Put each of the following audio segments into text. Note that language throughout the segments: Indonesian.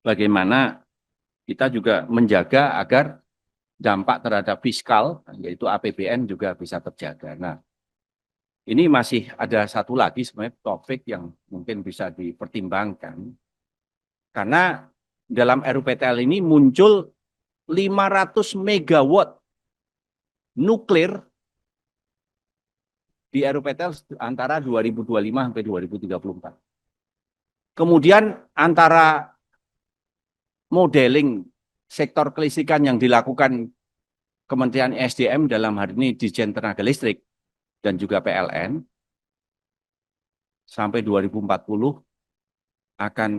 bagaimana kita juga menjaga agar dampak terhadap fiskal, yaitu APBN juga bisa terjaga. Nah, ini masih ada satu lagi sebenarnya topik yang mungkin bisa dipertimbangkan, karena dalam RUPTL ini muncul 500 megawatt nuklir di RUPTL antara 2025 sampai 2034. Kemudian antara modeling sektor kelistrikan yang dilakukan Kementerian SDM dalam hari ini Ditjen Tenaga Listrik dan juga PLN sampai 2040 akan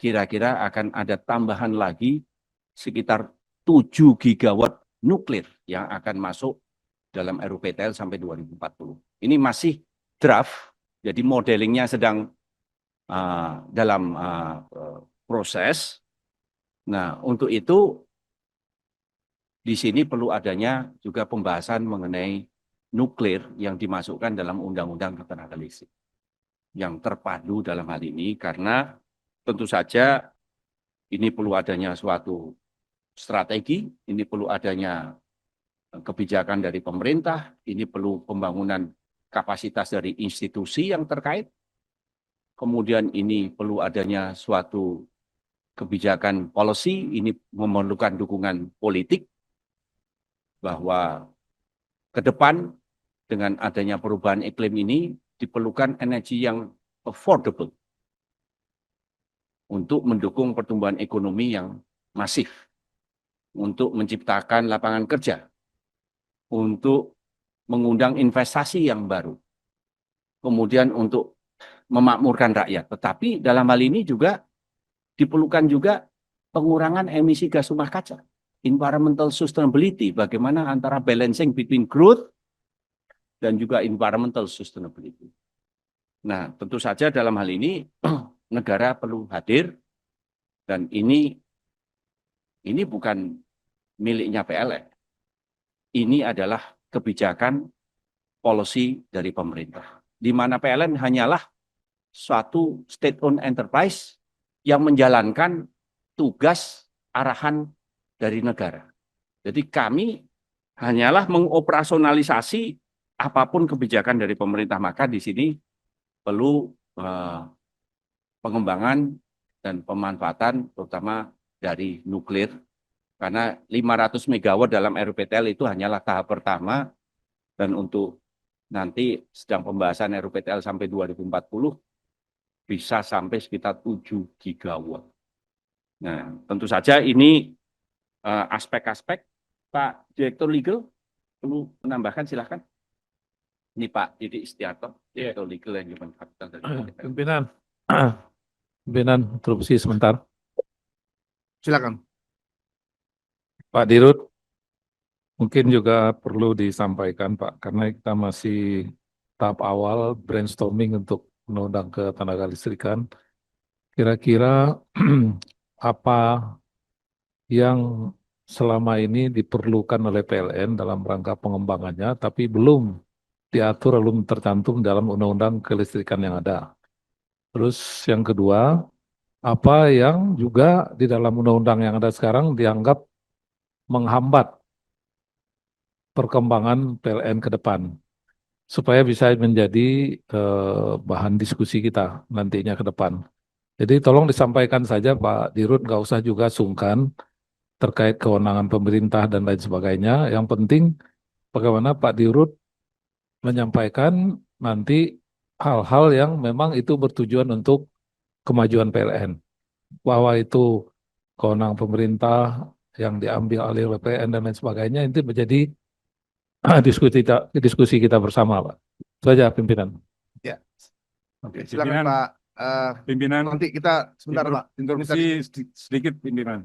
kira-kira akan ada tambahan lagi sekitar 7 gigawatt nuklir yang akan masuk dalam RUPTL sampai 2040. Ini masih draft, jadi modelingnya sedang dalam proses. Nah, untuk itu di sini perlu adanya juga pembahasan mengenai nuklir yang dimasukkan dalam Undang-Undang Ketenaga Listrik yang terpadu dalam hal ini, karena tentu saja ini perlu adanya suatu strategi, ini perlu adanya kebijakan dari pemerintah, ini perlu pembangunan kapasitas dari institusi yang terkait, kemudian ini perlu adanya suatu kebijakan policy, ini memerlukan dukungan politik, bahwa ke depan dengan adanya perubahan iklim ini diperlukan energi yang affordable untuk mendukung pertumbuhan ekonomi yang masif, untuk menciptakan lapangan kerja, untuk mengundang investasi yang baru, kemudian untuk memakmurkan rakyat. Tetapi dalam hal ini juga diperlukan juga pengurangan emisi gas rumah kaca, environmental sustainability, bagaimana antara balancing between growth dan juga environmental sustainability. Nah, tentu saja dalam hal ini negara perlu hadir, dan ini bukan miliknya PLN. Ini adalah kebijakan policy dari pemerintah, di mana PLN hanyalah suatu state-owned enterprise yang menjalankan tugas arahan dari negara. Jadi kami hanyalah mengoperasionalisasi apapun kebijakan dari pemerintah, maka di sini perlu pengembangan dan pemanfaatan terutama dari nuklir, karena 500 megawatt dalam RUPTL itu hanyalah tahap pertama, dan untuk nanti sedang pembahasan RUPTL sampai 2040 bisa sampai sekitar 7 gigawatt. Nah, tentu saja ini aspek-aspek. Pak Direktur Legal perlu menambahkan, silakan. Ini Pak Didi Istiarto, Direktur Legal dan Human Capital dari Pimpinan, pimpinan interupsi sebentar. Silakan. Pak Dirut, mungkin juga perlu disampaikan Pak, karena kita masih tahap awal brainstorming untuk undang-undang ketenaga listrikan. Kira-kira apa yang selama ini diperlukan oleh PLN dalam rangka pengembangannya, tapi belum diatur, belum tercantum dalam undang-undang kelistrikan yang ada. Terus yang kedua, apa yang juga di dalam undang-undang yang ada sekarang dianggap menghambat perkembangan PLN ke depan, supaya bisa menjadi bahan diskusi kita nantinya ke depan. Jadi tolong disampaikan saja Pak Dirut, nggak usah juga sungkan terkait kewenangan pemerintah dan lain sebagainya. Yang penting bagaimana Pak Dirut menyampaikan nanti hal-hal yang memang itu bertujuan untuk kemajuan PLN. Bahwa itu kewenangan pemerintah yang diambil alih oleh PLN dan lain sebagainya, itu menjadi diskusi kita bersama, Pak. Itu saja, pimpinan. Ya. Oke, silakan Pak. Pimpinan, nanti kita sebentar Pak. interupsi sedikit pimpinan.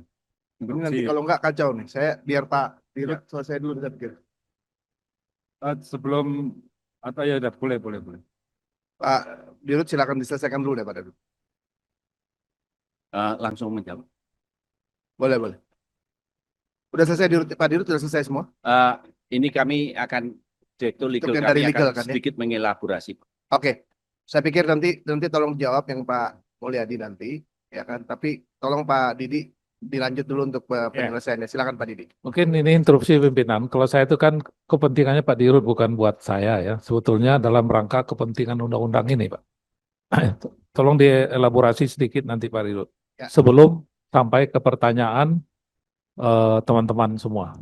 Ini nanti kalau enggak kacau nih. Saya biar Pak Dirut selesai dulu, saya pikir. Sebelum atau ya udah boleh. Pak Dirut silakan diselesaikan dulu deh Pak Dirut. Langsung menjawab. Boleh. Udah selesai Pak Dirut sudah selesai semua? Ini kami akan, Direktur Legal Untuk yang kami dari legal akan kan, ya? sedikit mengelaborasi. Oke. Saya pikir nanti tolong jawab yang Pak Mulyadi nanti, ya kan. Tapi tolong Pak Didi dilanjut dulu untuk penyelesaiannya. Silakan Pak Didi. Mungkin ini interupsi pimpinan. Kalau saya itu kan kepentingannya Pak Dirut bukan buat saya ya. Sebetulnya dalam rangka kepentingan undang-undang ini, Pak. Tolong dielaborasi sedikit nanti Pak Dirut. Ya. Sebelum sampai ke pertanyaan teman-teman semua.